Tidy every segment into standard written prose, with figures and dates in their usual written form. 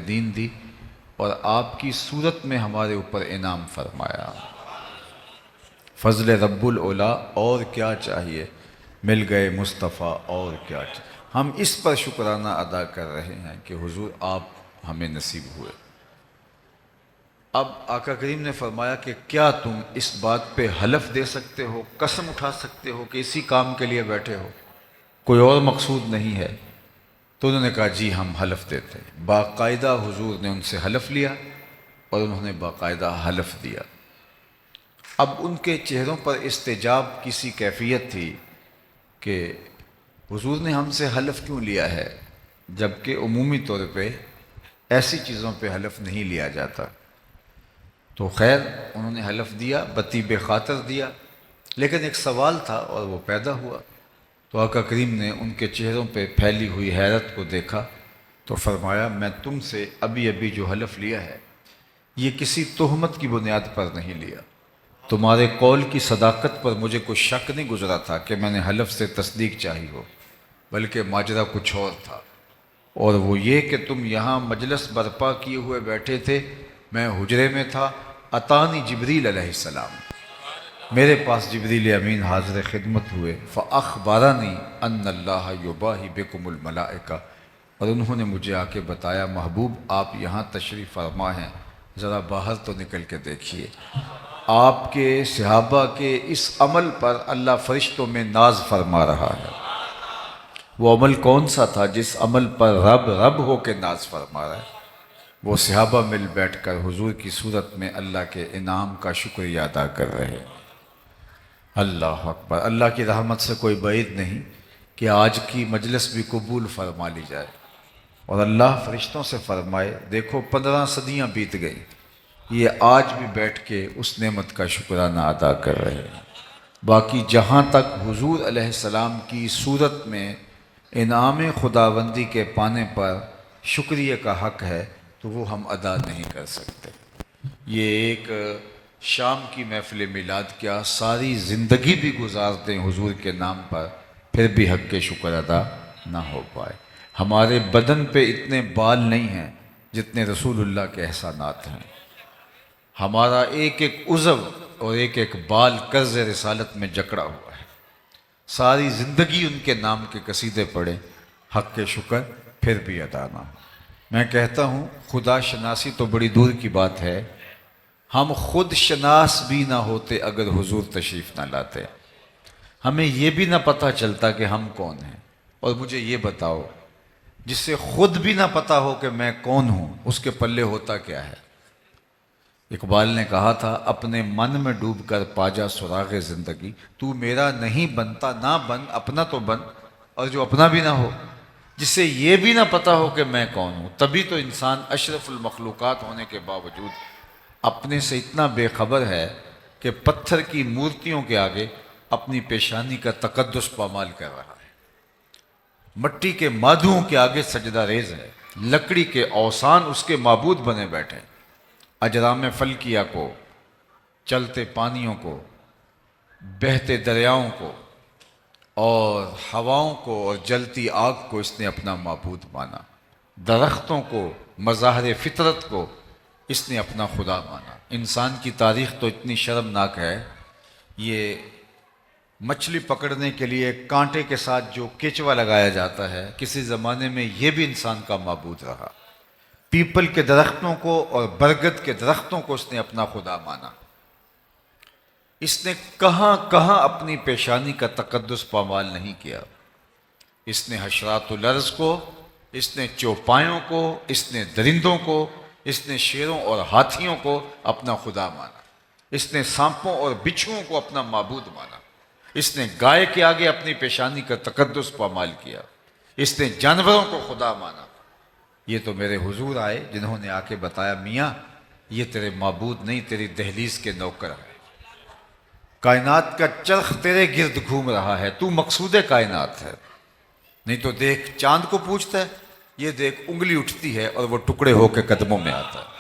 دین دی اور آپ کی صورت میں ہمارے اوپر انعام فرمایا۔ فضل رب العلا، اور کیا چاہیے، مل گئے مصطفیٰ، اور کیا چاہیے۔ ہم اس پر شکرانہ ادا کر رہے ہیں کہ حضور آپ ہمیں نصیب ہوئے۔ اب آقا کریم نے فرمایا کہ کیا تم اس بات پہ حلف دے سکتے ہو، قسم اٹھا سکتے ہو کہ اسی کام کے لیے بیٹھے ہو، کوئی اور مقصود نہیں ہے؟ تو انہوں نے کہا جی ہم حلف دیتے ہیں۔ باقاعدہ حضور نے ان سے حلف لیا اور انہوں نے باقاعدہ حلف دیا۔ اب ان کے چہروں پر استجاب کی سی کیفیت تھی کہ حضور نے ہم سے حلف کیوں لیا ہے، جبکہ عمومی طور پہ ایسی چیزوں پہ حلف نہیں لیا جاتا۔ تو خیر انہوں نے حلف دیا، بطیب خاطر دیا، لیکن ایک سوال تھا اور وہ پیدا ہوا۔ تو آقا کریم نے ان کے چہروں پہ پھیلی ہوئی حیرت کو دیکھا تو فرمایا میں تم سے ابھی ابھی جو حلف لیا ہے یہ کسی تہمت کی بنیاد پر نہیں لیا، تمہارے قول کی صداقت پر مجھے کوئی شک نہیں گزرا تھا کہ میں نے حلف سے تصدیق چاہی ہو، بلکہ ماجرا کچھ اور تھا، اور وہ یہ کہ تم یہاں مجلس برپا کیے ہوئے بیٹھے تھے، میں حجرے میں تھا، اتانی جبریل علیہ السلام، میرے پاس جبریل امین حاضر خدمت ہوئے، فاخبرنی ان اللہ یباہی بکم الملائکہ، اور انہوں نے مجھے آ کے بتایا محبوب آپ یہاں تشریف فرما ہیں، ذرا باہر تو نکل کے دیکھیے، آپ کے صحابہ کے اس عمل پر اللہ فرشتوں میں ناز فرما رہا ہے۔ وہ عمل کون سا تھا جس عمل پر رب رب ہو کے ناز فرما رہا ہے؟ وہ صحابہ مل بیٹھ کر حضور کی صورت میں اللہ کے انعام کا شکریہ ادا کر رہے ہیں۔ اللہ اکبر، اللہ کی رحمت سے کوئی بعید نہیں کہ آج کی مجلس بھی قبول فرما لی جائے اور اللہ فرشتوں سے فرمائے دیکھو 15 صدیاں بیت گئی، یہ آج بھی بیٹھ کے اس نعمت کا شکرانہ ادا کر رہے ہیں۔ باقی جہاں تک حضور علیہ السلام کی صورت میں انعام خداوندی کے پانے پر شکریہ کا حق ہے تو وہ ہم ادا نہیں کر سکتے۔ یہ ایک شام کی محفل میلاد کیا ساری زندگی بھی گزار دیں حضور کے نام پر پھر بھی حق کے شکر ادا نہ ہو پائے۔ ہمارے بدن پہ اتنے بال نہیں ہیں جتنے رسول اللہ کے احسانات ہیں۔ ہمارا ایک ایک عضو اور ایک ایک بال قرض رسالت میں جکڑا ہوا ہے، ساری زندگی ان کے نام کے قصیدے پڑھیں، حق کے شکر پھر بھی ادا نہ ہو۔ میں کہتا ہوں خدا شناسی تو بڑی دور کی بات ہے، ہم خود شناس بھی نہ ہوتے اگر حضور تشریف نہ لاتے، ہمیں یہ بھی نہ پتہ چلتا کہ ہم کون ہیں۔ اور مجھے یہ بتاؤ جس سے خود بھی نہ پتہ ہو کہ میں کون ہوں اس کے پلے ہوتا کیا ہے؟ اقبال نے کہا تھا اپنے من میں ڈوب کر پاجا سراغ زندگی، تو میرا نہیں بنتا نہ بن، اپنا تو بن، اور جو اپنا بھی نہ ہو، جس سے یہ بھی نہ پتہ ہو کہ میں کون ہوں۔ تبھی تو انسان اشرف المخلوقات ہونے کے باوجود اپنے سے اتنا بے خبر ہے کہ پتھر کی مورتیوں کے آگے اپنی پیشانی کا تقدس پامال کر رہا ہے، مٹی کے مادھوؤں کے آگے سجدہ ریز ہے، لکڑی کے اوثان اس کے معبود بنے بیٹھے، اجرام فلکیہ کو، چلتے پانیوں کو، بہتے دریاؤں کو اور ہواؤں کو اور جلتی آگ کو اس نے اپنا معبود مانا، درختوں کو، مظاہر فطرت کو اس نے اپنا خدا مانا۔ انسان کی تاریخ تو اتنی شرمناک ہے، یہ مچھلی پکڑنے کے لیے کانٹے کے ساتھ جو کیچوا لگایا جاتا ہے کسی زمانے میں یہ بھی انسان کا معبود رہا، پیپل کے درختوں کو اور برگد کے درختوں کو اس نے اپنا خدا مانا۔ اس نے کہاں کہاں اپنی پیشانی کا تقدس پامال نہیں کیا۔ اس نے حشرات الارض کو، اس نے چوپایوں کو، اس نے درندوں کو، اس نے شیروں اور ہاتھیوں کو اپنا خدا مانا، اس نے سانپوں اور بچھوؤں کو اپنا معبود مانا، اس نے گائے کے آگے اپنی پیشانی کا تقدس پامال کیا، اس نے جانوروں کو خدا مانا۔ یہ تو میرے حضور آئے جنہوں نے آ کے بتایا میاں یہ تیرے معبود نہیں، تیری دہلیز کے نوکر ہیں، کائنات کا چرخ تیرے گرد گھوم رہا ہے، تو مقصود کائنات ہے۔ نہیں تو دیکھ چاند کو پوچھتا ہے، یہ دیکھ انگلی اٹھتی ہے اور وہ ٹکڑے ہو کے قدموں میں آتا ہے،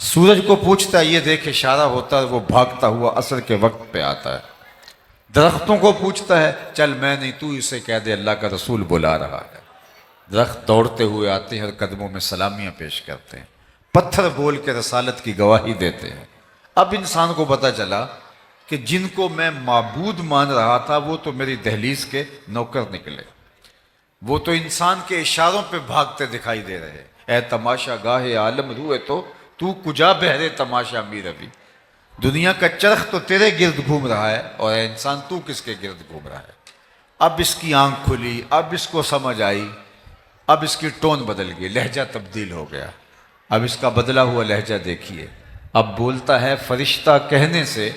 سورج کو پوچھتا ہے، یہ دیکھ اشارہ ہوتا ہے وہ بھاگتا ہوا عصر کے وقت پہ آتا ہے، درختوں کو پوچھتا ہے چل میں نہیں تو اسے کہہ دے اللہ کا رسول بلا رہا ہے۔ درخت دوڑتے ہوئے آتے ہیں اور قدموں میں سلامیاں پیش کرتے ہیں، پتھر بول کے رسالت کی گواہی دیتے ہیں۔ اب انسان کو پتہ چلا کہ جن کو میں معبود مان رہا تھا وہ تو میری دہلیز کے نوکر نکلے، وہ تو انسان کے اشاروں پہ بھاگتے دکھائی دے رہے۔ اے تماشا گاہ عالم روئے تو کجا بہرے تماشا می روی، دنیا کا چرخ تو تیرے گرد گھوم رہا ہے اور اے انسان تو کس کے گرد گھوم رہا ہے۔ اب اس کی آنکھ کھلی، اب اس کو سمجھ آئی، اب اس کی ٹون بدل گئی، لہجہ تبدیل ہو گیا۔ اب اس کا بدلا ہوا لہجہ دیکھیے، اب بولتا ہے فرشتہ کہنے سے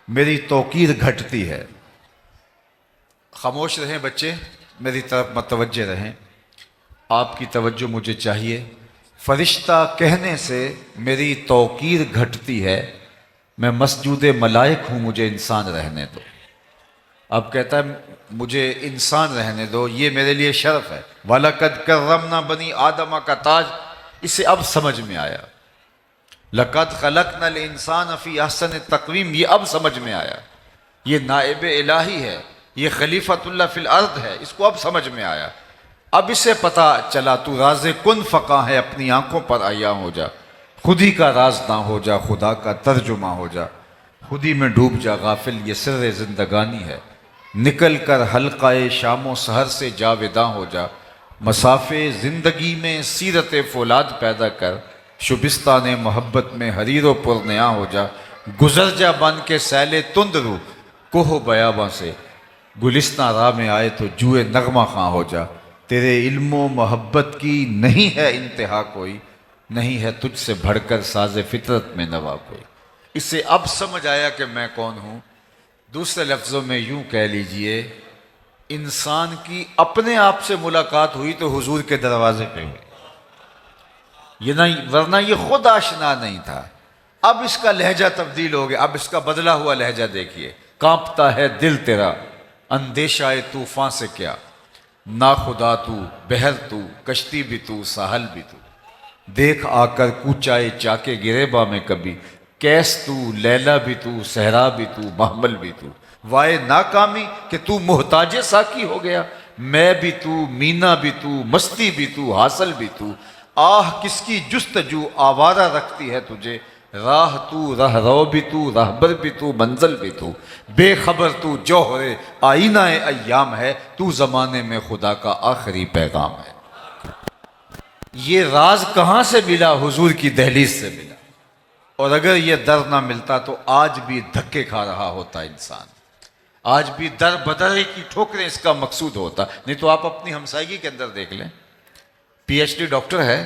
میری توقیر گھٹتی ہے۔ خاموش رہیں بچے، میری طرف متوجہ رہیں، آپ کی توجہ مجھے چاہیے۔ فرشتہ کہنے سے میری توقیر گھٹتی ہے، میں مسجود ملائک ہوں، مجھے انسان رہنے دو۔ اب کہتا ہے مجھے انسان رہنے دو، یہ میرے لیے شرف ہے۔ وَلَقَدْ كَرَّمْنَا بَنِي آدَمَ کا تاج اسے اب سمجھ میں آیا۔ لَقَدْ خَلَقْنَا الْإِنسَانَ فِي أَحْسَنِ تَقْوِيمٍ، یہ اب سمجھ میں آیا۔ یہ نائب الہی ہے، یہ خلیفۃ اللہ فی الارض ہے، اس کو اب سمجھ میں آیا۔ اب اسے پتا چلا تو راز کن فقاں ہے، اپنی آنکھوں پر عیاں ہو جا، خود ہی کا راز نہ ہو جا، خدا کا ترجمہ ہو جا، خود ہی میں ڈوب جا غافل، یہ سر زندگانی ہے، نکل کر حلقہ شام و سحر سے جاوداں ہو جا، مسافے زندگی میں سیرت فولاد پیدا کر، شبستان محبت میں حریر و پرنیاں ہو جا، گزر جا بن کے سیل تند رو کوہ بیاباں سے، گلستان راہ میں آئے تو جوئے نغمہ خواں ہو جا، تیرے علم و محبت کی نہیں ہے انتہا کوئی، نہیں ہے تجھ سے بڑھ کر ساز فطرت میں نوا کوئی۔ اسے اب سمجھ آیا کہ میں کون ہوں۔ دوسرے لفظوں میں یوں کہہ لیجئے، انسان کی اپنے آپ سے ملاقات ہوئی تو حضور کے دروازے پہ ہوئی، یہ نہیں، ورنہ یہ خود آشنا نہیں تھا۔ اب اس کا لہجہ تبدیل ہو گیا، اب اس کا بدلا ہوا لہجہ دیکھیے۔ کانپتا ہے دل تیرا اندیشہ طوفان سے کیا، نا خدا تو، بحر تو، کشتی بھی تو، ساحل بھی تو، دیکھ آ کر کوچائے چاکے گریباں میں کبھی، کیس تو، لیلا بھی تو، صحرا بھی تو، محمل بھی تو، وائے ناکامی کہ تو محتاج ساکی ہو گیا، میں بھی تو، مینا بھی تو، مستی بھی تو، حاصل بھی تو، آہ کس کی جستجو آوارہ رکھتی ہے تجھے، راہ تو، راہ رو بھی تو، راہبر بھی تو، منزل بھی تو، بے خبر تو، جوہر آئینہ ایام ہے، تو زمانے میں خدا کا آخری پیغام ہے۔ یہ راز کہاں سے ملا؟ حضور کی دہلیز سے ملا، اور اگر یہ در نہ ملتا تو آج بھی دھکے کھا رہا ہوتا انسان، آج بھی در بدر کی ٹھوکریں اس کا مقصود ہوتا۔ نہیں تو آپ اپنی ہمسائیگی کے اندر دیکھ لیں، پی ایچ ڈی ڈاکٹر ہے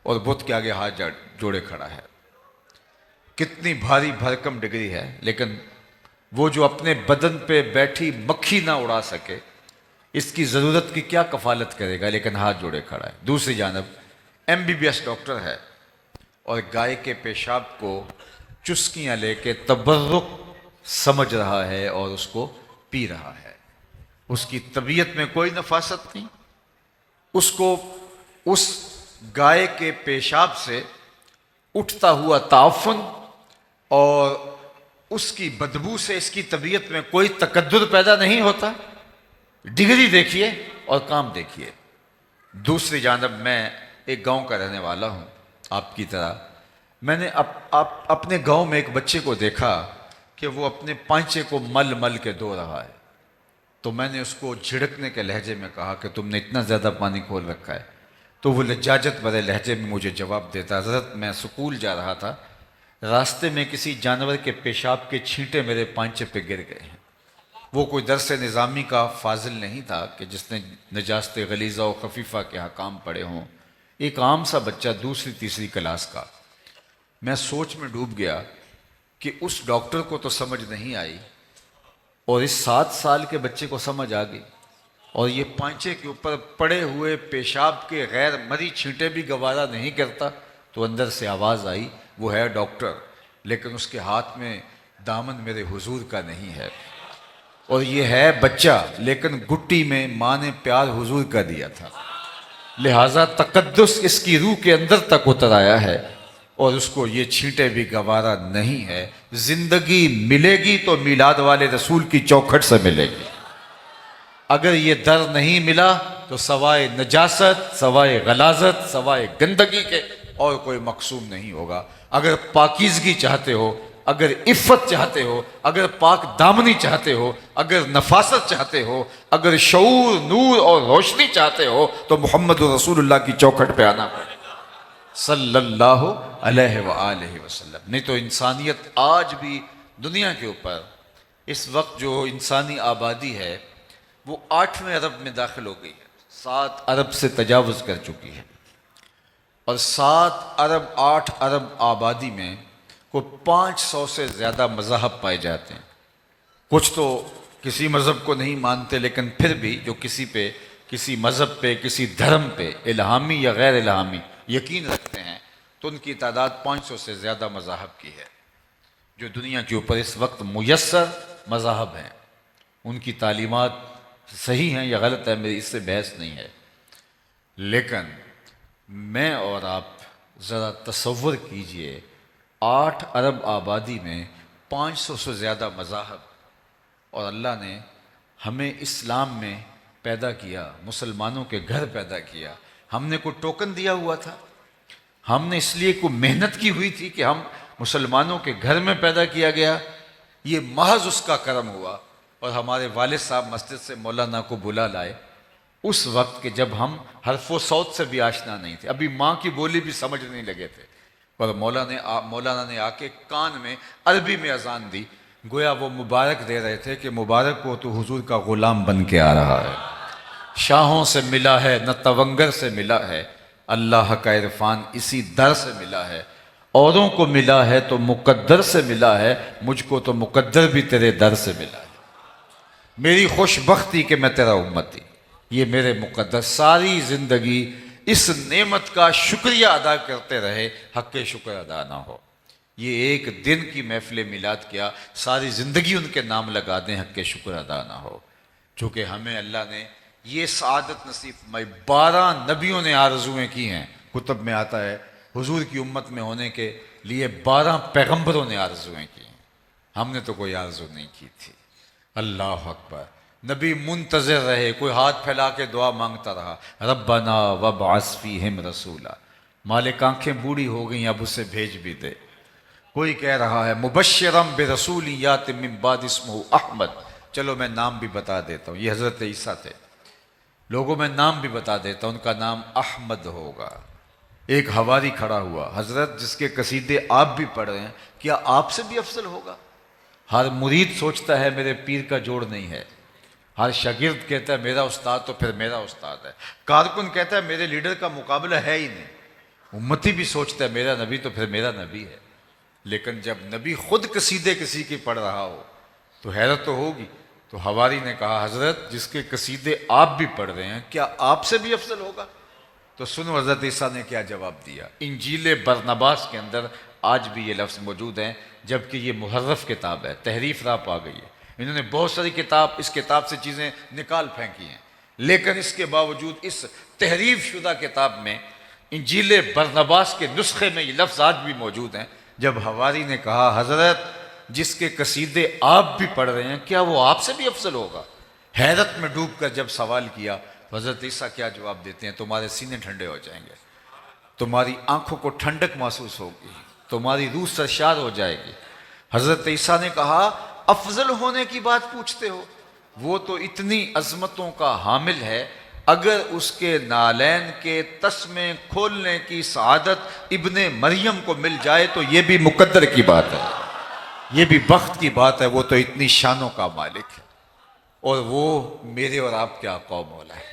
اور بت کے آگے ہاتھ جوڑے کھڑا ہے، کتنی بھاری بھرکم ڈگری ہے، لیکن وہ جو اپنے بدن پہ بیٹھی مکھی نہ اڑا سکے، اس کی ضرورت کی کیا کفالت کرے گا، لیکن ہاتھ جوڑے کھڑا ہے۔ دوسری جانب M B B S doctor ہے اور گائے کے پیشاب کو چسکیاں لے کے تبرک سمجھ رہا ہے اور اس کو پی رہا ہے، اس کی طبیعت میں کوئی نفاست نہیں، اس کو اس گائے کے پیشاب سے اٹھتا ہوا تعفن اور اس کی بدبو سے اس کی طبیعت میں کوئی تکدر پیدا نہیں ہوتا۔ ڈگری دیکھیے اور کام دیکھیے۔ دوسری جانب میں ایک گاؤں کا رہنے والا ہوں آپ کی طرح، میں نے اپنے گاؤں میں ایک بچے کو دیکھا کہ وہ اپنے پانچے کو مل مل کے دھو رہا ہے، تو میں نے اس کو جھڑکنے کے لہجے میں کہا کہ تم نے اتنا زیادہ پانی کھول رکھا ہے، تو وہ لجاجت بھرے لہجے میں مجھے جواب دیتا، حضرت میں سکول جا رہا تھا، راستے میں کسی جانور کے پیشاب کے چھینٹے میرے پانچے پہ گر گئے ہیں۔ وہ کوئی درس نظامی کا فاضل نہیں تھا کہ جس نے نجاست غلیظہ و خفیفہ کے حکام پڑھے ہوں، ایک عام سا بچہ دوسری تیسری کلاس کا۔ میں سوچ میں ڈوب گیا کہ اس ڈاکٹر کو تو سمجھ نہیں آئی اور اس 7 سال کے بچے کو سمجھ آ گئی، اور یہ پانچے کے اوپر پڑے ہوئے پیشاب کے غیر مری چھینٹے بھی گوارا نہیں کرتا، تو اندر سے آواز آئی، وہ ہے ڈاکٹر لیکن اس کے ہاتھ میں دامن میرے حضور کا نہیں ہے، اور یہ ہے بچہ لیکن گٹی میں ماں نے پیار حضور کا دیا تھا، لہٰذا تقدس اس کی روح کے اندر تک اتر آیا ہے اور اس کو یہ چھینٹے بھی گوارا نہیں ہے۔ زندگی ملے گی تو میلاد والے رسول کی چوکھٹ سے ملے گی، اگر یہ در نہیں ملا تو سوائے نجاست، سوائے غلاظت، سوائے گندگی کے اور کوئی مقصوم نہیں ہوگا۔ اگر پاکیزگی چاہتے ہو، اگر عفت چاہتے ہو، اگر پاک دامنی چاہتے ہو، اگر نفاست چاہتے ہو، اگر شعور، نور اور روشنی چاہتے ہو، تو محمد رسول اللہ کی چوکھٹ پہ آنا پڑے گا صلی اللہ علیہ وآلہ وسلم۔ نہیں تو انسانیت آج بھی دنیا کے اوپر اس وقت جو انسانی آبادی ہے وہ 8ویں ارب میں داخل ہو گئی ہے، 7 ارب سے تجاوز کر چکی ہے، اور 7 ارب 8 ارب آبادی میں کوئی 500 سے زیادہ مذاہب پائے جاتے ہیں۔ کچھ تو کسی مذہب کو نہیں مانتے، لیکن پھر بھی جو کسی مذہب پہ، کسی دھرم پہ الہامی یا غیر الہامی یقین رکھتے ہیں، تو ان کی تعداد 500 سے زیادہ مذاہب کی ہے۔ جو دنیا کے اوپر اس وقت میسر مذاہب ہیں، ان کی تعلیمات صحیح ہیں یا غلط ہے، میری اس سے بحث نہیں ہے، لیکن میں اور آپ ذرا تصور کیجئے 8 ارب آبادی میں 500 سے زیادہ مذاہب، اور اللہ نے ہمیں اسلام میں پیدا کیا، مسلمانوں کے گھر پیدا کیا۔ ہم نے کوئی ٹوکن دیا ہوا تھا؟ ہم نے اس لیے کوئی محنت کی ہوئی تھی کہ ہم مسلمانوں کے گھر میں پیدا کیا گیا؟ یہ محض اس کا کرم ہوا۔ اور ہمارے والد صاحب مسجد سے مولانا کو بلا لائے اس وقت کہ جب ہم حرف و صوت سے بھی آشنا نہیں تھے، ابھی ماں کی بولی بھی سمجھ نہیں لگے تھے، اور مولانا نے آ کے کان میں عربی میں اذان دی، گویا وہ مبارک دے رہے تھے کہ مبارک ہو تو حضور کا غلام بن کے آ رہا ہے، شاہوں سے ملا ہے نہ تونگر سے ملا ہے، اللہ کا عرفان اسی در سے ملا ہے، اوروں کو ملا ہے تو مقدر سے ملا ہے، مجھ کو تو مقدر بھی تیرے در سے ملا ہے، میری خوش بختی کہ میں تیرا امتی، یہ میرے مقدر۔ ساری زندگی اس نعمت کا شکریہ ادا کرتے رہے، حق شکر ادا نہ ہو۔ یہ ایک دن کی محفل میلاد کیا، ساری زندگی ان کے نام لگا دیں، حق شکر ادا نہ ہو۔ چونکہ ہمیں اللہ نے یہ سعادت نصیب فرمائی، 12 نبیوں نے آرزویں کی ہیں، کتب میں آتا ہے حضور کی امت میں ہونے کے لیے 12 پیغمبروں نے آرزویں کی ہیں، ہم نے تو کوئی آرزو نہیں کی تھی۔ اللہ اکبر۔ نبی منتظر رہے، کوئی ہاتھ پھیلا کے دعا مانگتا رہا، ربنا وابعث فیہم رسولا، مالک آنکھیں بوڑھی ہو گئیں اب اسے بھیج بھی دے۔ کوئی کہہ رہا ہے مبشرم برسول یات من بعد اسمہ احمد، چلو میں نام بھی بتا دیتا ہوں، یہ حضرت عیسیٰ تھے، لوگوں میں نام بھی بتا دیتا ہوں، ان کا نام احمد ہوگا۔ ایک حواری کھڑا ہوا، حضرت جس کے قصیدے آپ بھی پڑھ رہے ہیں، کیا آپ سے بھی افضل ہوگا؟ ہر مرید سوچتا ہے میرے پیر کا جوڑ نہیں ہے، ہر شاگرد کہتا ہے میرا استاد تو پھر میرا استاد ہے، کارکن کہتا ہے میرے لیڈر کا مقابلہ ہے ہی نہیں، امتی بھی سوچتا ہے میرا نبی تو پھر میرا نبی ہے۔ لیکن جب نبی خود قصیدے کسی کی پڑھ رہا ہو تو حیرت تو ہوگی۔ تو حواری نے کہا حضرت جس کے قصیدے آپ بھی پڑھ رہے ہیں کیا آپ سے بھی افضل ہوگا؟ تو سنو حضرت عیسیٰ نے کیا جواب دیا۔ انجیل برنباس کے اندر آج بھی یہ لفظ موجود ہیں، جبکہ یہ محرف کتاب ہے، تحریف راپ آ گئی ہے، انہوں نے بہت ساری اس کتاب سے چیزیں نکال پھینکی ہیں، لیکن اس کے باوجود اس تحریف شدہ کتاب میں انجیل برنباس کے نسخے میں یہ لفظ آج بھی موجود ہیں۔ جب حواری نے کہا حضرت جس کے قصیدے آپ بھی پڑھ رہے ہیں کیا وہ آپ سے بھی افضل ہوگا؟ حیرت میں ڈوب کر جب سوال کیا، حضرت عیسیٰ کیا جواب دیتے ہیں؟ تمہارے سینے ٹھنڈے ہو جائیں گے، تمہاری آنکھوں کو ٹھنڈک محسوس ہوگی، تمہاری روح سرشار ہو جائے گی۔ حضرت عیسیٰ نے کہا افضل ہونے کی بات پوچھتے ہو، وہ تو اتنی عظمتوں کا حامل ہے، اگر اس کے نالین کے تسمے کھولنے کی سعادت ابن مریم کو مل جائے تو یہ بھی مقدر کی بات ہے، یہ بھی بخت کی بات ہے، وہ تو اتنی شانوں کا مالک ہے، اور وہ میرے اور آپ کے آقا و مولا ہے۔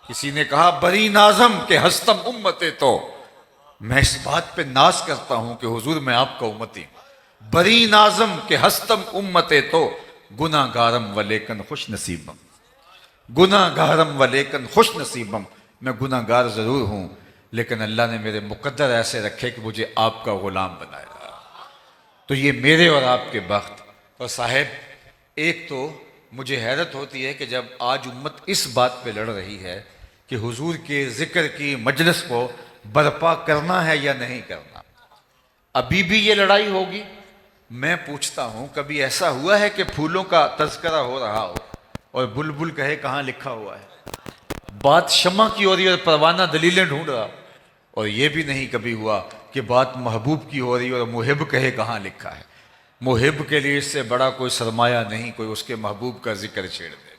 کسی نے کہا بری نازم کہ ہستم امت، تو میں اس بات پہ ناز کرتا ہوں کہ حضور میں آپ کا امتی ہوں، بری نازم کہ ہستم امت تو گناہ گارم و لیکن خوش نصیبم، گناہ گارم و لیکن خوش نصیبم، میں گناہ گار ضرور ہوں لیکن اللہ نے میرے مقدر ایسے رکھے کہ مجھے آپ کا غلام بنایا۔ تو یہ میرے اور آپ کے بخت۔ اور صاحب ایک تو مجھے حیرت ہوتی ہے کہ جب آج امت اس بات پہ لڑ رہی ہے کہ حضور کے ذکر کی مجلس کو برپا کرنا ہے یا نہیں کرنا، ابھی بھی یہ لڑائی ہوگی۔ میں پوچھتا ہوں کبھی ایسا ہوا ہے کہ پھولوں کا تذکرہ ہو رہا ہو اور بلبل کہے کہاں لکھا ہوا ہے؟ بات شمع کی ہو رہی ہے اور پروانہ دلیلیں ڈھونڈ رہا، اور یہ بھی نہیں کبھی ہوا کہ بات محبوب کی ہو رہی ہے اور محب کہے کہاں لکھا ہے۔ محب کے لیے اس سے بڑا کوئی سرمایہ نہیں کوئی اس کے محبوب کا ذکر چھیڑ دے،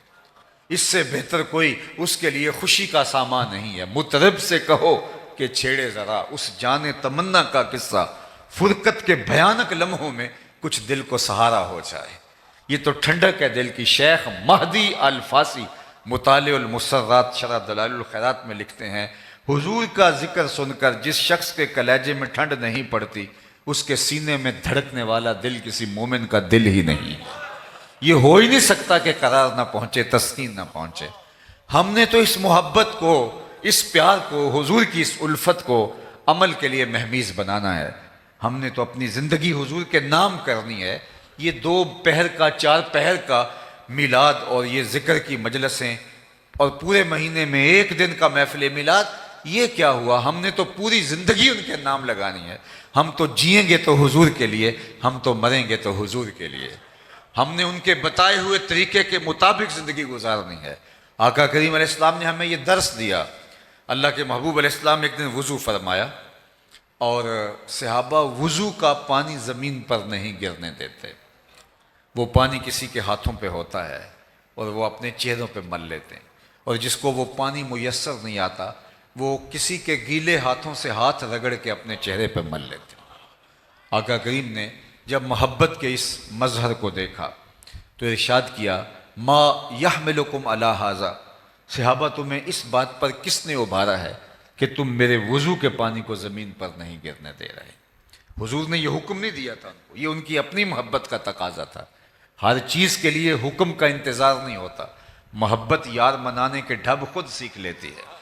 اس سے بہتر کوئی اس کے لیے خوشی کا سامان نہیں ہے۔ مطرب سے کہو کہ چھیڑے ذرا اس جان تمنا کا قصہ، فرقت کے بھیانک لمحوں میں کچھ دل کو سہارا ہو جائے۔ یہ تو ٹھنڈک ہے دل کی۔ شیخ مہدی الفاسی مطالع المسرات شرح دلائل الخیرات میں لکھتے ہیں، حضور کا ذکر سن کر جس شخص کے کلیجے میں ٹھنڈ نہیں پڑتی، اس کے سینے میں دھڑکنے والا دل کسی مومن کا دل ہی نہیں۔ یہ ہو ہی نہیں سکتا کہ قرار نہ پہنچے، تسکین نہ پہنچے۔ ہم نے تو اس محبت کو، اس پیار کو، حضور کی اس الفت کو عمل کے لیے مہمیز بنانا ہے۔ ہم نے تو اپنی زندگی حضور کے نام کرنی ہے۔ یہ 2 پہر کا 4 پہر کا میلاد اور یہ ذکر کی مجلسیں اور پورے مہینے میں 1 دن کا محفل میلاد، یہ کیا ہوا؟ ہم نے تو پوری زندگی ان کے نام لگانی ہے۔ ہم تو جئیں گے تو حضور کے لیے، ہم تو مریں گے تو حضور کے لیے۔ ہم نے ان کے بتائے ہوئے طریقے کے مطابق زندگی گزارنی ہے۔ آقا کریم علیہ السلام نے ہمیں یہ درس دیا۔ اللہ کے محبوب علیہ السلام ایک دن وضو فرمایا اور صحابہ وضو کا پانی زمین پر نہیں گرنے دیتے، وہ پانی کسی کے ہاتھوں پہ ہوتا ہے اور وہ اپنے چہروں پہ مل لیتے ہیں، اور جس کو وہ پانی میسر نہیں آتا وہ کسی کے گیلے ہاتھوں سے ہاتھ رگڑ کے اپنے چہرے پہ مل لیتے ہیں۔ آقا کریم نے جب محبت کے اس مظہر کو دیکھا تو ارشاد کیا، ما یحملکم علی ھذا، صحابہ تمہیں اس بات پر کس نے ابھارا ہے کہ تم میرے وضو کے پانی کو زمین پر نہیں گرنے دے رہے؟ حضور نے یہ حکم نہیں دیا تھا ان کو، یہ ان کی اپنی محبت کا تقاضا تھا۔ ہر چیز کے لیے حکم کا انتظار نہیں ہوتا، محبت یار منانے کے ڈھب خود سیکھ لیتی ہے۔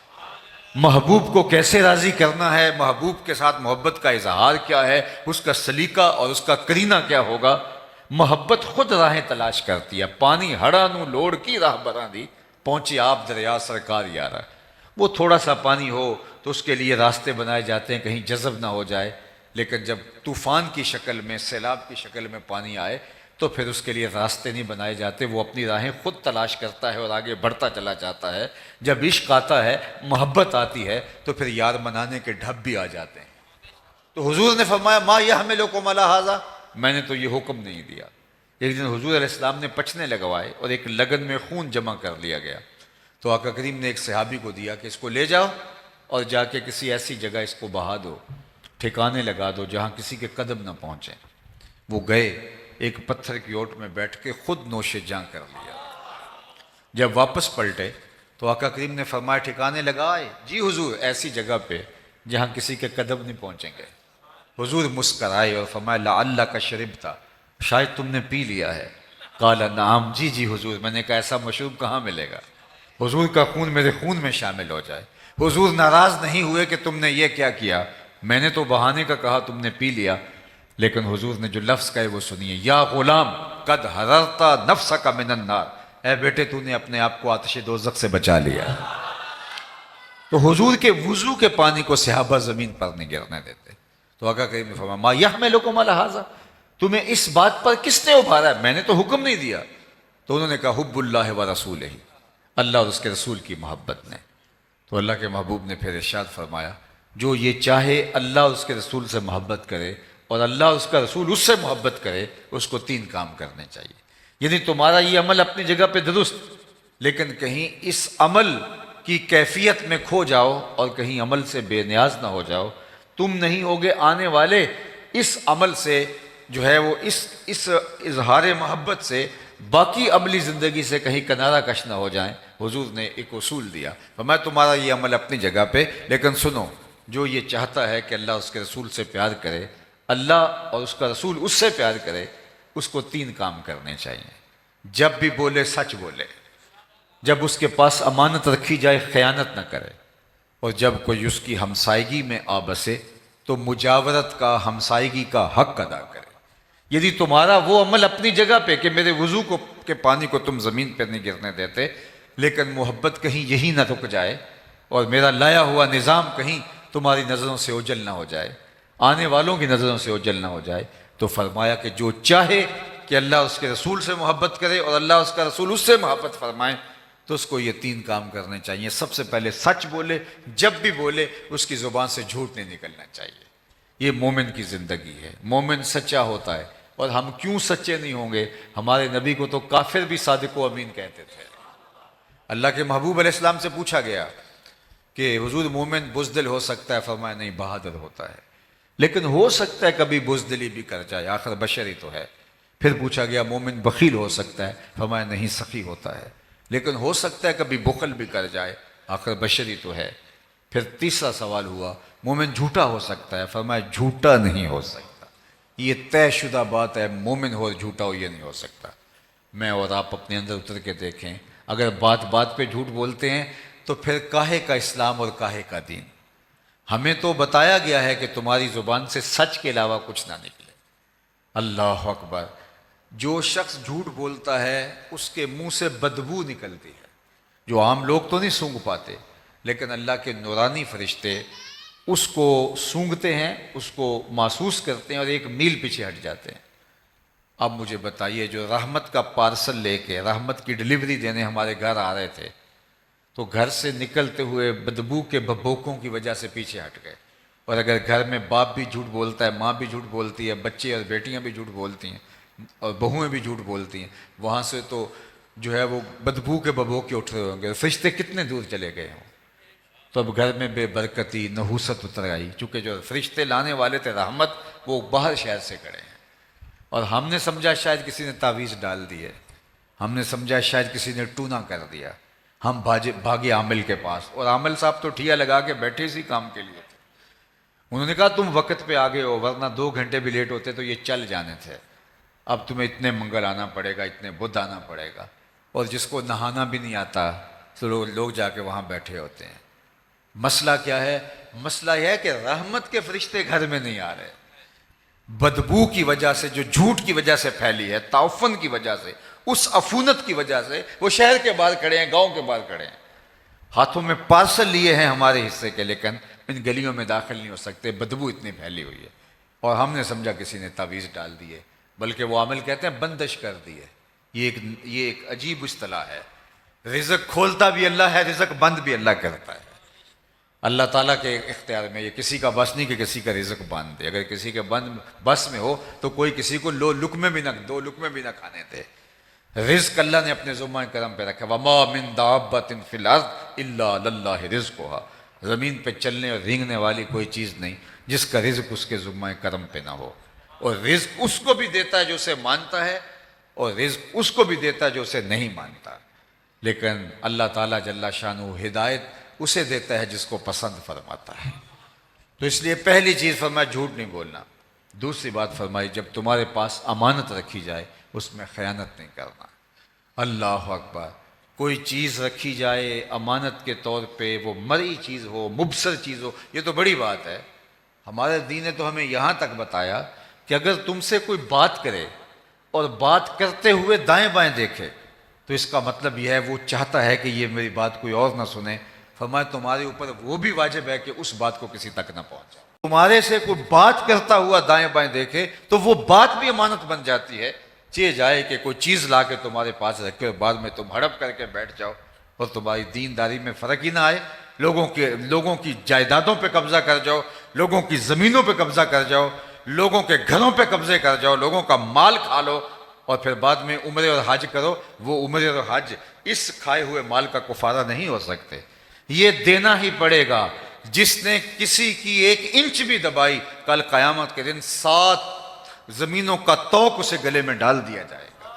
محبوب کو کیسے راضی کرنا ہے، محبوب کے ساتھ محبت کا اظہار کیا ہے، اس کا سلیقہ اور اس کا کرینہ کیا ہوگا، محبت خود راہیں تلاش کرتی ہے۔ پانی ہڑا نو لوڑ کی راہ براں دی، پہنچے آپ دریا سرکار یارا۔ وہ تھوڑا سا پانی ہو تو اس کے لیے راستے بنائے جاتے ہیں کہیں جذب نہ ہو جائے، لیکن جب طوفان کی شکل میں، سیلاب کی شکل میں پانی آئے تو پھر اس کے لیے راستے نہیں بنائے جاتے، وہ اپنی راہیں خود تلاش کرتا ہے اور آگے بڑھتا چلا جاتا ہے۔ جب عشق آتا ہے، محبت آتی ہے تو پھر یار منانے کے ڈھب بھی آ جاتے ہیں۔ تو حضور نے فرمایا، ما یحملکم علی ھذا، میں نے تو یہ حکم نہیں دیا۔ ایک دن حضور علیہ السلام نے پچنے لگوائے اور ایک لگن میں خون جمع کر لیا گیا، تو آقا کریم نے ایک صحابی کو دیا کہ اس کو لے جاؤ اور جا کے کسی ایسی جگہ اس کو بہا دو، ٹھکانے لگا دو جہاں کسی کے قدم نہ پہنچیں۔ وہ گئے، ایک پتھر کی اوٹ میں بیٹھ کے خود نوش جاں کر لیا۔ جب واپس پلٹے تو آقا کریم نے فرمایا، ٹھکانے لگائے؟ جی حضور، ایسی جگہ پہ جہاں کسی کے قدم نہیں پہنچیں گے۔ حضور مسکرائے اور فرمایا، لعلک شربت، شاید تم نے پی لیا ہے۔ قال نعم، جی جی حضور، میں نے کہا ایسا مشروب کہاں ملے گا، حضور کا خون میرے خون میں شامل ہو جائے۔ حضور ناراض نہیں ہوئے کہ تم نے یہ کیا کیا، میں نے تو بہانے کا کہا، تم نے پی لیا، لیکن حضور نے جو لفظ کہے وہ سنیے، یا غلام قد حررت نفسک من النار، اے بیٹے تو نے اپنے آپ کو آتش دوزخ سے بچا لیا۔ تو حضور کے وضو کے پانی کو صحابہ زمین پر نہیں گرنے دیتے۔ تو آقا کریم نے فرمایا، ما یحملکم علی ھذا، تمہیں اس بات پر کس نے ابھارا ہے، میں نے تو حکم نہیں دیا۔ تو انہوں نے کہا، حب اللہ و رسولہ، اللہ اور اس کے رسول کی محبت نے۔ تو اللہ کے محبوب نے پھر ارشاد فرمایا، جو یہ چاہے اللہ اور اس کے رسول سے محبت کرے اور اللہ اور اس کا رسول اس سے محبت کرے، اس کو 3 کام کرنے چاہیے۔ یعنی تمہارا یہ عمل اپنی جگہ پہ درست، لیکن کہیں اس عمل کی کیفیت میں کھو جاؤ اور کہیں عمل سے بے نیاز نہ ہو جاؤ، تم نہیں ہوگے آنے والے اس عمل سے جو ہے وہ اس اظہار محبت سے باقی عملی زندگی سے کہیں کنارہ کش نہ ہو جائیں۔ حضور نے ایک اصول دیا، فرمایا تمہارا یہ عمل اپنی جگہ پہ، لیکن سنو، جو یہ چاہتا ہے کہ اللہ اس کے رسول سے پیار کرے، اللہ اور اس کا رسول اس سے پیار کرے، اس کو 3 کام کرنے چاہیے۔ جب بھی بولے سچ بولے، جب اس کے پاس امانت رکھی جائے خیانت نہ کرے، اور جب کوئی اس کی ہمسائیگی میں آ بسے تو مجاورت کا، ہمسائیگی کا حق ادا کرے۔ یعنی تمہارا وہ عمل اپنی جگہ پہ کہ میرے وضو کے پانی کو تم زمین پہ نہیں گرنے دیتے، لیکن محبت کہیں یہی نہ رک جائے اور میرا لایا ہوا نظام کہیں تمہاری نظروں سے اوجھل نہ ہو جائے، آنے والوں کی نظروں سے اوجھل نہ ہو جائے۔ تو فرمایا کہ جو چاہے کہ اللہ اس کے رسول سے محبت کرے اور اللہ اس کا رسول اس سے محبت فرمائے، تو تو اس کو یہ 3 کام کرنے چاہیے. سب سے پہلے سچ بولے، جب بھی بولے اس کی زبان سے جھوٹ نہیں نکلنا چاہیے. یہ مومن کی زندگی ہے. مومن سچا ہوتا ہے. اور ہم کیوں سچے نہیں ہوں گے؟ ہمارے نبی کو تو کافر بھی صادق و امین کہتے تھے. اللہ کے محبوب علیہ السلام سے پوچھا گیا کہ حضور مومن بزدل ہو سکتا ہے؟ فرمایا نہیں، بہادر ہوتا ہے. لیکن ہو سکتا ہے کبھی بزدلی بھی کر جائے، آخر بشر ہی تو ہے. پھر پوچھا گیا مومن بخیل ہو سکتا ہے؟ فرمایا نہیں، سخی ہوتا ہے. لیکن ہو سکتا ہے کبھی بخل بھی کر جائے، آخر بشر ہی تو ہے. پھر تیسرا سوال ہوا مومن جھوٹا ہو سکتا ہے؟ فرمایا جھوٹا نہیں ہو سکتا. یہ طے شدہ بات ہے، مومن ہو جھوٹا ہو یہ نہیں ہو سکتا. میں اور آپ اپنے اندر اتر کے دیکھیں، اگر بات بات پہ جھوٹ بولتے ہیں تو پھر کاہے کا اسلام اور کاہے کا دین؟ ہمیں تو بتایا گیا ہے کہ تمہاری زبان سے سچ کے علاوہ کچھ نہ نکلے. اللہ اکبر. جو شخص جھوٹ بولتا ہے اس کے منہ سے بدبو نکلتی ہے، جو عام لوگ تو نہیں سونگھ پاتے، لیکن اللہ کے نورانی فرشتے اس کو سونگھتے ہیں، اس کو محسوس کرتے ہیں اور 1 میل پیچھے ہٹ جاتے ہیں. اب مجھے بتائیے، جو رحمت کا پارسل لے کے رحمت کی ڈلیوری دینے ہمارے گھر آ رہے تھے، تو گھر سے نکلتے ہوئے بدبو کے بھبوکوں کی وجہ سے پیچھے ہٹ گئے. اور اگر گھر میں باپ بھی جھوٹ بولتا ہے، ماں بھی جھوٹ بولتی ہے، بچے اور بیٹیاں بھی جھوٹ بولتی ہیں اور بہویں بھی جھوٹ بولتی ہیں، وہاں سے تو جو ہے وہ بدبو کے بھبوکے اٹھ رہے ہوں گے. فرشتے کتنے دور چلے گئے ہوں. تو اب گھر میں بے برکتی، نحوست اتر آئی. چونکہ جو فرشتے لانے والے تھے رحمت، وہ باہر شہر سے کھڑے ہیں. اور ہم نے سمجھا شاید کسی نے تعویذ ڈال دی ہے، ہم نے سمجھا شاید کسی نے ٹونا کر دیا. ہم بھاگے عامل کے پاس، اور عامل صاحب تو ٹھیا لگا کے بیٹھے اسی کام کے لیے تھے. انہوں نے کہا تم وقت پہ آگے ہو، ورنہ 2 گھنٹے بھی لیٹ ہوتے تو یہ چل جانے تھے. اب تمہیں اتنے منگل آنا پڑے گا، اتنے بدھ آنا پڑے گا. اور جس کو نہانا بھی نہیں آتا تو لوگ جا کے وہاں بیٹھے ہوتے ہیں. مسئلہ کیا ہے؟ مسئلہ یہ ہے کہ رحمت کے فرشتے گھر میں نہیں آ رہے. بدبو کی وجہ سے، جو جھوٹ کی وجہ سے پھیلی ہے، تعفن کی وجہ سے، اس عفونت کی وجہ سے وہ شہر کے باہر کھڑے ہیں، گاؤں کے باہر کھڑے ہیں، ہاتھوں میں پارسل لیے ہیں ہمارے حصے کے، لیکن ان گلیوں میں داخل نہیں ہو سکتے، بدبو اتنی پھیلی ہوئی ہے. اور ہم نے سمجھا کسی نے تعویذ ڈال دی ہے، بلکہ وہ عامل کہتے ہیں بندش کر دی ہے. یہ ایک عجیب اصطلاح ہے. رزق کھولتا بھی اللہ ہے، رزق بند بھی اللہ کرتا ہے. اللہ تعالیٰ کے اختیار میں. یہ کسی کا بس نہیں کہ کسی کا رزق باندھ دے. اگر کسی کے بس میں ہو تو کوئی کسی کو 2 لقمے بھی نہ کھانے دے. رزق اللہ نے اپنے ذمہ کرم پہ رکھا. وَمَا مِن دَابَّةٍ فِي الْأَرْضِ إِلَّا لِلَّهِ رِزْقُهَا. زمین پہ چلنے اور رینگنے والی کوئی چیز نہیں جس کا رزق اس کے ذمہ کرم پہ نہ ہو. اور رزق اس کو بھی دیتا ہے جو اسے مانتا ہے، اور رزق اس کو بھی دیتا ہے جو اسے نہیں مانتا. لیکن اللہ تعالیٰ جل شانہ ہدایت اسے دیتا ہے جس کو پسند فرماتا ہے. تو اس لیے پہلی چیز فرمایا جھوٹ نہیں بولنا. دوسری بات فرمائی جب تمہارے پاس امانت رکھی جائے اس میں خیانت نہیں کرنا. اللہ اکبر. کوئی چیز رکھی جائے امانت کے طور پہ، وہ مرئی چیز ہو، مبصر چیز ہو، یہ تو بڑی بات ہے. ہمارے دین نے تو ہمیں یہاں تک بتایا کہ اگر تم سے کوئی بات کرے اور بات کرتے ہوئے دائیں بائیں دیکھے تو اس کا مطلب یہ ہے وہ چاہتا ہے کہ یہ میری بات کوئی اور نہ سنے. فرمایا تمہارے اوپر وہ بھی واجب ہے کہ اس بات کو کسی تک نہ پہنچے. تمہارے سے کوئی بات کرتا ہوا دائیں بائیں دیکھے تو وہ بات بھی امانت بن جاتی ہے. چاہے جائے کہ کوئی چیز لا کے تمہارے پاس رکھے اور بعد میں تم ہڑپ کر کے بیٹھ جاؤ اور تمہاری دینداری میں فرق ہی نہ آئے، لوگوں کی جائیدادوں پہ قبضہ کر جاؤ، لوگوں کی زمینوں پہ قبضہ کر جاؤ، لوگوں کے گھروں پہ قبضے کر جاؤ، لوگوں کا مال کھا لو، اور پھر بعد میں عمرے اور حج کرو. وہ عمرے اور حج اس کھائے ہوئے مال کا کفارہ نہیں ہو سکتے. یہ دینا ہی پڑے گا. جس نے کسی کی 1 انچ بھی دبائی، کل قیامت کے دن 7 زمینوں کا توق اسے گلے میں ڈال دیا جائے گا.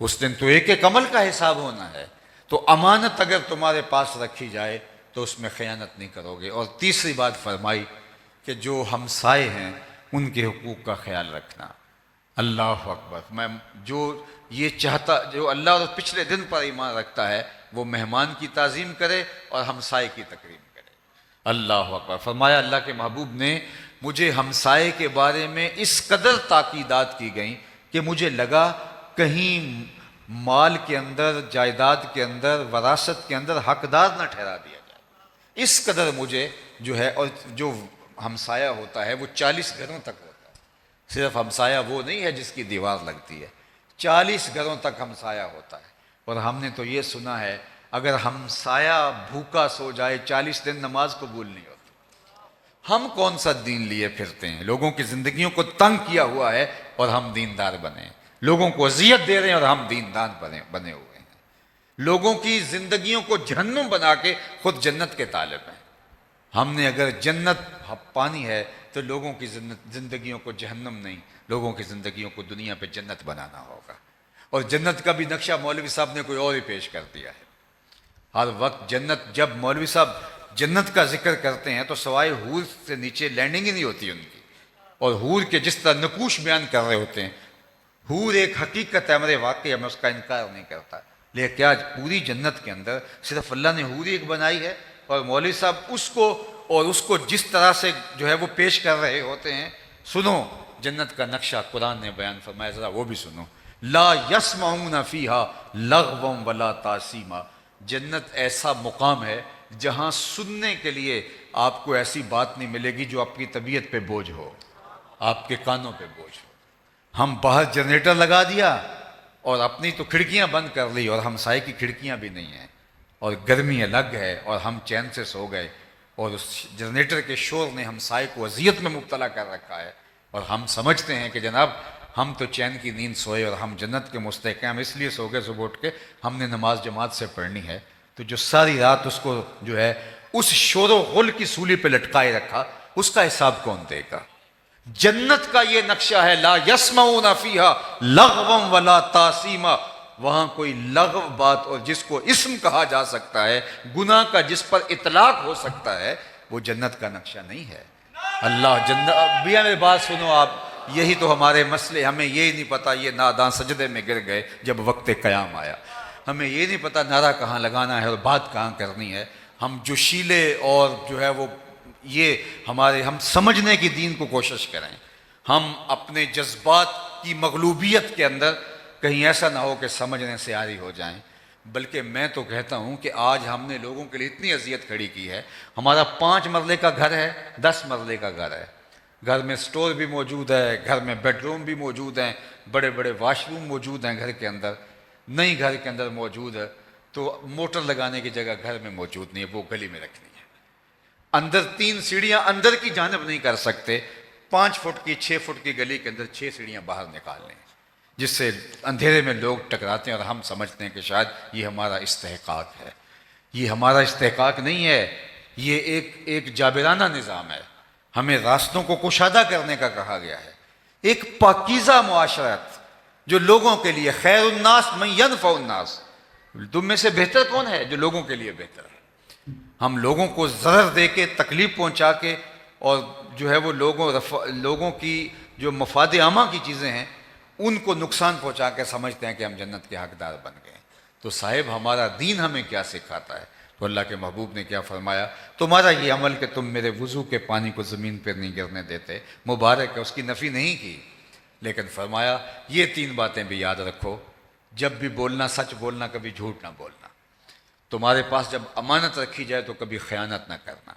اس دن تو ایک عمل کا حساب ہونا ہے. تو امانت اگر تمہارے پاس رکھی جائے تو اس میں خیانت نہیں کرو گے. اور تیسری بات فرمائی کہ جو ہمسائے ہیں ان کے حقوق کا خیال رکھنا. اللہ اکبر. میں جو اللہ اور پچھلے دن پر ایمان رکھتا ہے وہ مہمان کی تعظیم کرے اور ہمسائے کی تکریم کرے. اللہ اکبر. فرمایا اللہ کے محبوب نے مجھے ہمسائے کے بارے میں اس قدر تاکیدات کی گئیں کہ مجھے لگا کہیں مال کے اندر، جائیداد کے اندر، وراثت کے اندر حقدار نہ ٹھہرا دیا جائے. اس قدر مجھے جو ہے. اور جو ہمسایہ ہوتا ہے وہ 40 گھروں تک ہوتا ہے. صرف ہمسایہ وہ نہیں ہے جس کی دیوار لگتی ہے، 40 گھروں تک ہمسایہ ہوتا ہے. اور ہم نے تو یہ سنا ہے اگر ہمسایہ بھوکا سو جائے 40 دن نماز قبول نہیں ہوتی۔ ہم کون سا دین لیے پھرتے ہیں؟ لوگوں کی زندگیوں کو تنگ کیا ہوا ہے اور ہم دیندار بنے ہیں، لوگوں کو اذیت دے رہے ہیں اور ہم دیندار بنے ہوئے ہیں، لوگوں کی زندگیوں کو جہنم بنا کے خود جنت کے طالب ہیں۔ ہم نے اگر جنت پانی ہے تو لوگوں کی زندگیوں کو جہنم نہیں، لوگوں کی زندگیوں کو دنیا پہ جنت بنانا ہوگا۔ اور جنت کا بھی نقشہ مولوی صاحب نے کوئی اور ہی پیش کر دیا ہے۔ ہر وقت جنت، جب مولوی صاحب جنت کا ذکر کرتے ہیں تو سوائے حور سے نیچے لینڈنگ ہی نہیں ہوتی ان کی، اور حور کے جس طرح نقوش بیان کر رہے ہوتے ہیں، حور ایک حقیقت ہے، ہمارے واقعہ میں اس کا انکار نہیں کرتا، لیکن کیا پوری جنت کے اندر صرف اللہ نے حور ایک بنائی ہے؟ اور مولوی صاحب اس کو جس طرح سے جو ہے وہ پیش کر رہے ہوتے ہیں، سنو جنت کا نقشہ قرآن نے بیان فرمایا، ذرا وہ بھی سنو۔ لا یسمعون فیہا لغوا ولا تاثیما، جنت ایسا مقام ہے جہاں سننے کے لیے آپ کو ایسی بات نہیں ملے گی جو آپ کی طبیعت پہ بوجھ ہو، آپ کے کانوں پہ بوجھ ہو۔ ہم باہر جنریٹر لگا دیا اور اپنی تو کھڑکیاں بند کر لی، اور ہمسائے کی کھڑکیاں بھی نہیں ہیں، اور گرمی الگ ہے، اور ہم چین سے سو گئے، اور اس جنریٹر کے شور نے ہمسائے کو اذیت میں مبتلا کر رکھا ہے، اور ہم سمجھتے ہیں کہ جناب ہم تو چین کی نیند سوئے اور ہم جنت کے مستحق ہیں، ہم اس لیے سو گئے صبح اٹھ کے ہم نے نماز جماعت سے پڑھنی ہے۔ تو جو ساری رات اس کو جو ہے اس شور و غل کی سولی پہ لٹکائے رکھا، اس کا حساب کون دے گا؟ جنت کا یہ نقشہ ہے، لا یسمعون فیہا لغوا ولا تاثیما، وہاں کوئی لغو بات اور جس کو اسم کہا جا سکتا ہے، گناہ کا جس پر اطلاق ہو سکتا ہے، وہ جنت کا نقشہ نہیں ہے۔ اللہ جنت بھی، میری بات سنو آپ، یہی تو ہمارے مسئلے، ہمیں یہ نہیں پتا یہ ناداں سجدے میں گر گئے جب وقت قیام آیا، ہمیں یہ نہیں پتا نعرہ کہاں لگانا ہے اور بات کہاں کرنی ہے، ہم جوشیلے اور جو ہے وہ یہ ہم سمجھنے کی دین کو کوشش کریں، ہم اپنے جذبات کی مغلوبیت کے اندر کہیں ایسا نہ ہو کہ سمجھنے سے عاری ہو جائیں۔ بلکہ میں تو کہتا ہوں کہ آج ہم نے لوگوں کے لیے اتنی اذیت کھڑی کی ہے، ہمارا 5 مرلے کا گھر ہے، 10 مرلے کا گھر ہے، گھر میں سٹور بھی موجود ہے، گھر میں بیڈ روم بھی موجود ہیں، بڑے بڑے واش روم موجود ہیں گھر کے اندر، نئی گھر کے اندر موجود ہے، تو موٹر لگانے کی جگہ گھر میں موجود نہیں ہے، وہ گلی میں رکھنی ہے، اندر 3 سیڑھیاں اندر کی جانب نہیں کر سکتے، 5 فٹ کی 6 فٹ کی گلی کے اندر 6 سیڑھیاں باہر نکال لیں، جس سے اندھیرے میں لوگ ٹکراتے ہیں اور ہم سمجھتے ہیں کہ شاید یہ ہمارا استحقاق ہے۔ یہ ہمارا استحقاق نہیں ہے، یہ ایک جابرانہ نظام ہے، ہمیں راستوں کو کشادہ کرنے کا کہا گیا ہے، ایک پاکیزہ معاشرت جو لوگوں کے لیے، خیر الناس من ینفع الناس، تم میں سے بہتر کون ہے جو لوگوں کے لیے بہتر ہے۔ ہم لوگوں کو ضرر دے کے، تکلیف پہنچا کے، اور جو ہے وہ لوگوں کی جو مفاد عامہ کی چیزیں ہیں ان کو نقصان پہنچا کے سمجھتے ہیں کہ ہم جنت کے حقدار بن گئے۔ تو صاحب ہمارا دین ہمیں کیا سکھاتا ہے؟ تو اللہ کے محبوب نے کیا فرمایا؟ تمہارا یہ عمل کہ تم میرے وضو کے پانی کو زمین پر نہیں گرنے دیتے، مبارک ہے، اس کی نفی نہیں کی، لیکن فرمایا یہ 3 باتیں بھی یاد رکھو، جب بھی بولنا سچ بولنا، کبھی جھوٹ نہ بولنا، تمہارے پاس جب امانت رکھی جائے تو کبھی خیانت نہ کرنا۔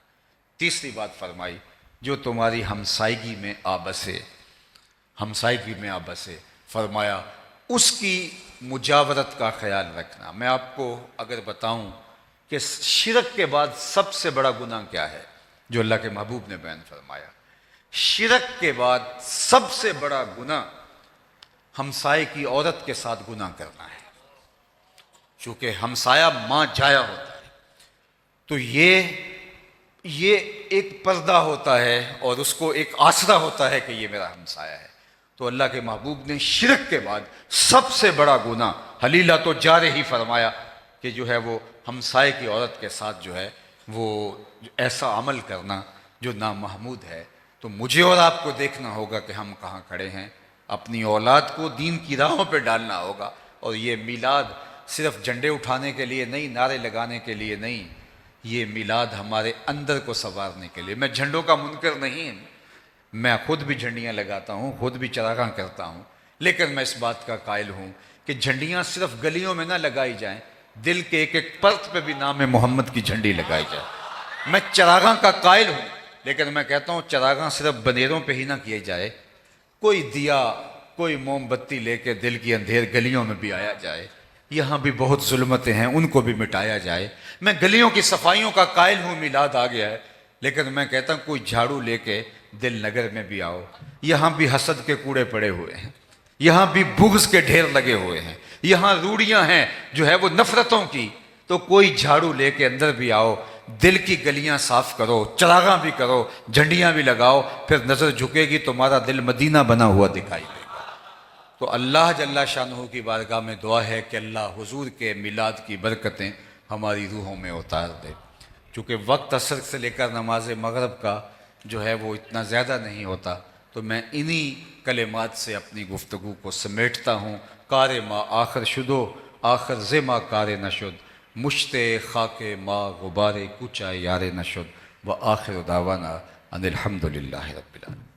تیسری بات فرمائی، جو تمہاری ہمسائیگی میں آبسے، فرمایا اس کی مجاورت کا خیال رکھنا۔ میں آپ کو اگر بتاؤں کہ شرک کے بعد سب سے بڑا گناہ کیا ہے جو اللہ کے محبوب نے بیان فرمایا، شرک کے بعد سب سے بڑا گناہ ہمسائے کی عورت کے ساتھ گناہ کرنا ہے، چونکہ ہمسایہ ماں جایا ہوتا ہے، تو یہ ایک پردہ ہوتا ہے اور اس کو ایک آسرا ہوتا ہے کہ یہ میرا ہمسایہ ہے۔ تو اللہ کے محبوب نے شرک کے بعد سب سے بڑا گناہ حلیلہ تو جارے ہی فرمایا کہ جو ہے وہ ہمسائے کی عورت کے ساتھ جو ہے وہ ایسا عمل کرنا جو نامحمود ہے۔ تو مجھے اور آپ کو دیکھنا ہوگا کہ ہم کہاں کھڑے ہیں، اپنی اولاد کو دین کی راہوں پہ ڈالنا ہوگا، اور یہ میلاد صرف جھنڈے اٹھانے کے لیے نہیں، نعرے لگانے کے لیے نہیں، یہ میلاد ہمارے اندر کو سنوارنے کے لیے۔ میں جھنڈوں کا منکر نہیں، میں خود بھی جھنڈیاں لگاتا ہوں، خود بھی چراغاں کرتا ہوں، لیکن میں اس بات کا قائل ہوں کہ جھنڈیاں صرف گلیوں میں نہ لگائی جائیں، دل کے ایک ایک پرت پہ بھی نام محمد کی جھنڈی لگائی جائے۔ میں چراغاں کا قائل ہوں، لیکن میں کہتا ہوں چراغاں صرف بنیروں پہ ہی نہ کیے جائے، کوئی دیا، کوئی موم بتی لے کے دل کی اندھیر گلیوں میں بھی آیا جائے، یہاں بھی بہت ظلمتیں ہیں، ان کو بھی مٹایا جائے۔ میں گلیوں کی صفائیوں کا قائل ہوں، میلاد آ گیا ہے، لیکن میں کہتا ہوں کوئی جھاڑو لے کے دل نگر میں بھی آؤ۔ یہاں بھی حسد کے کوڑے پڑے ہوئے ہیں، یہاں بھی بغض کے ڈھیر لگے ہوئے ہیں، یہاں روڑیاں ہیں جو ہے وہ نفرتوں کی۔ تو کوئی جھاڑو لے کے اندر بھی آؤ، دل کی گلیاں صاف کرو، چراغاں بھی کرو، جھنڈیاں بھی لگاؤ، پھر نظر جھکے گی تمہارا دل مدینہ بنا ہوا دکھائی دے گا۔ تو اللہ جل شانہ کی بارگاہ میں دعا ہے کہ اللہ حضور کے میلاد کی برکتیں ہماری روحوں میں اتار دے۔ چونکہ وقت عصر سے لے کر نماز مغرب کا جو ہے وہ اتنا زیادہ نہیں ہوتا، تو میں انہی کلمات سے اپنی گفتگو کو سمیٹتا ہوں۔ کار ما آخر شدو، آخر ز ما کار نشد، مشت خاک ما غبار کوچہ یار نشد، و آخر دعوانا ان الحمد للہ رب العالمین۔